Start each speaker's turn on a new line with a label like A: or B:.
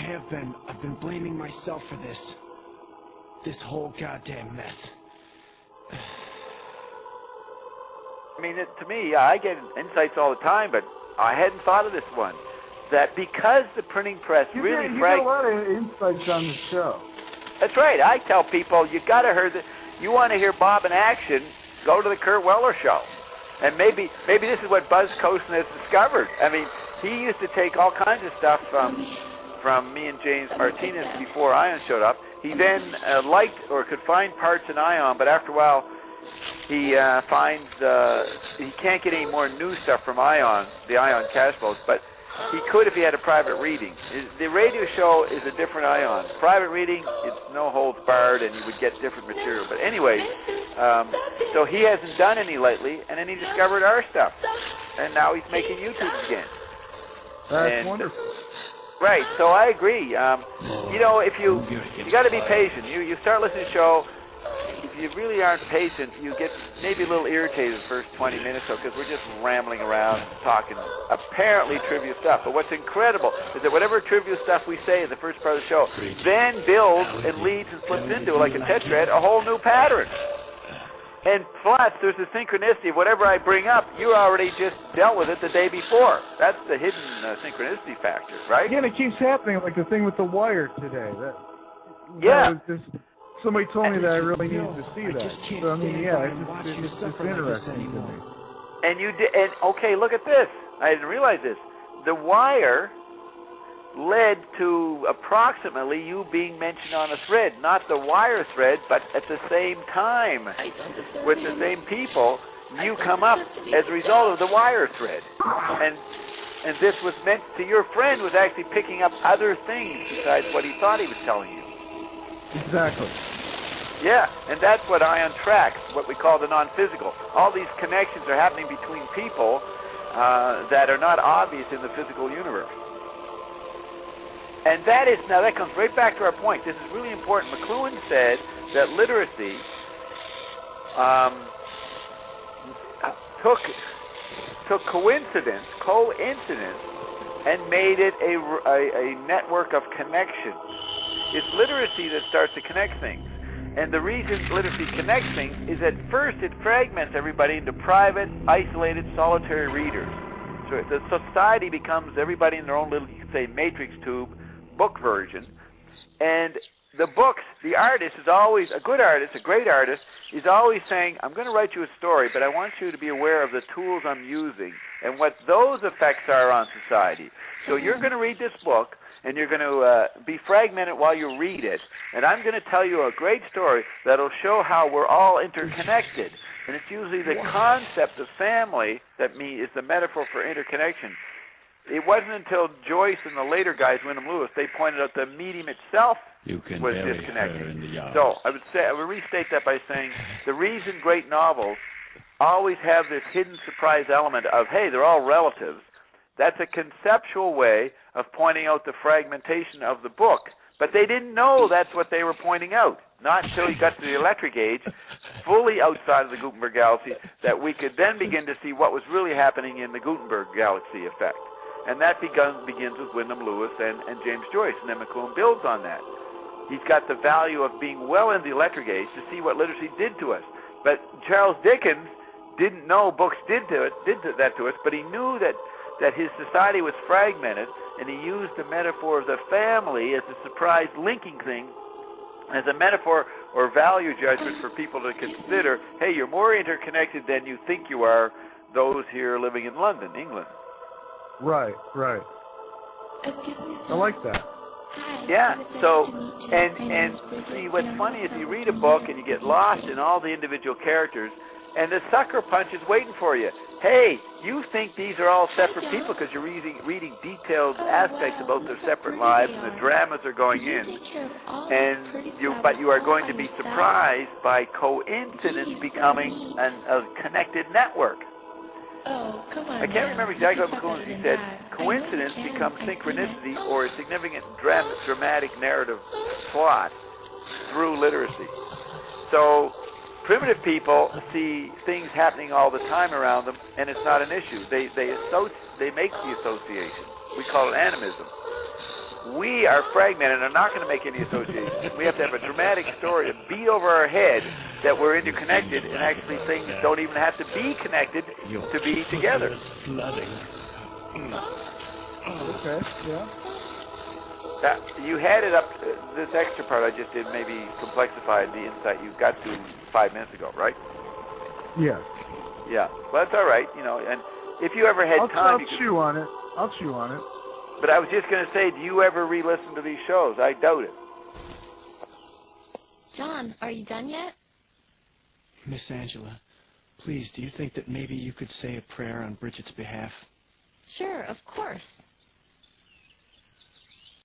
A: have been. I've been blaming myself for this. This whole goddamn mess.
B: I mean, to me, I get insights all the time, but I hadn't thought of this one. That because the printing press
C: You
B: really
C: get a lot of insights on the show.
B: That's right. I tell people, you got to hear that. You want to hear Bob in action, go to the Kurt Weller show. And maybe this is what Buzz Costen has discovered. I mean, he used to take all kinds of stuff from me and James Martinez before Ion showed up. He then liked or could find parts in Ion, but after a while, he finds he can't get any more new stuff from Ion, the Ion cash flows, but he could if he had a private reading. The radio show is a different Ion. Private reading, it's no holds barred, and you would get different material. But anyway, so he hasn't done any lately, and then he discovered our stuff, and now he's making YouTube again.
C: That's wonderful.
B: Right, so I agree. You know, if you got to be patient. You start listening to the show. If you really aren't patient, you get maybe a little irritated the first 20 minutes or so because we're just rambling around talking apparently trivial stuff. But what's incredible is that whatever trivial stuff we say in the first part of the show then builds and leads and slips into, like a tetrad, a whole new pattern. And plus, there's a synchronicity of whatever I bring up, you already just dealt with it the day before. That's the hidden synchronicity factor, right?
C: Again, it keeps happening, like the thing with the wire today.
B: Yeah.
C: Somebody told me that I really needed to see that. So, I mean, yeah, it's just interesting to me.
B: And you did, and okay, look at this. I didn't realize this. The wire led to approximately you being mentioned on a thread, not the wire thread, but at the same time with the same people, you come up as a result of the wire thread. And this was meant to your friend was actually picking up other things besides what he thought he was telling you.
C: Exactly.
B: Yeah, and that's what Ion tracks, what we call the non-physical. All these connections are happening between people that are not obvious in the physical universe. And that comes right back to our point. This is really important. McLuhan said that literacy took coincidence, and made it a network of connection. It's literacy that starts to connect things. And the reason literacy connects things is at first it fragments everybody into private, isolated, solitary readers. So the society becomes everybody in their own little, you could say, matrix tube, book version. And the books, the artist is always, a good artist, a great artist, is always saying, I'm going to write you a story, but I want you to be aware of the tools I'm using and what those effects are on society. So you're going to read this book, and you're going to be fragmented while you read it. And I'm going to tell you a great story that'll show how we're all interconnected. And it's usually the concept of family that is the metaphor for interconnection. It wasn't until Joyce and the later guys, Wyndham Lewis, they pointed out the medium itself was disconnected. So I would restate that by saying the reason great novels always have this hidden surprise element of, hey, they're all relatives. That's a conceptual way of pointing out the fragmentation of the book. But they didn't know that's what they were pointing out. Not until you got to the electric age, fully outside of the Gutenberg galaxy, that we could then begin to see what was really happening in the Gutenberg galaxy effect. And that begins with Wyndham Lewis and James Joyce, and then McLuhan builds on that. He's got the value of being well in the electric age to see what literacy did to us. But Charles Dickens didn't know books did that to us, but he knew that his society was fragmented, and he used the metaphor of the family as a surprise linking thing, as a metaphor or value judgment for people to consider, hey, you're more interconnected than you think you are, those here living in London, England.
C: Right. I like that.
B: Yeah, so, and see, what's funny is you read a book and you get lost in all the individual characters, and the sucker punch is waiting for you. Hey, you think these are all separate people because you're reading detailed aspects about their separate lives and the dramas are going in. But you are going to be surprised by coincidence becoming a connected network.
D: Oh, come on.
B: I can't remember exactly what McLuhan said. Coincidence becomes synchronicity or a significant dramatic narrative plot through literacy. So primitive people see things happening all the time around them, and it's not an issue. They make the association. We call it animism. We are fragmented and are not going to make any associations. We have to have a dramatic story to beat over our head that we're interconnected, and actually things don't even have to be connected to be together.
A: Flooding.
C: Okay, yeah.
B: You had it up, this extra part I just did maybe complexified the insight you got to 5 minutes ago, right?
C: Yeah.
B: Yeah. Well, that's all right, and if you ever had time...
C: I'll chew on it. I'll chew on it.
B: But I was just going to say, do you ever re-listen to these shows? I doubt it.
D: John, are you done yet?
A: Miss Angela, please, do you think that maybe you could say a prayer on Bridget's behalf?
D: Sure, of course.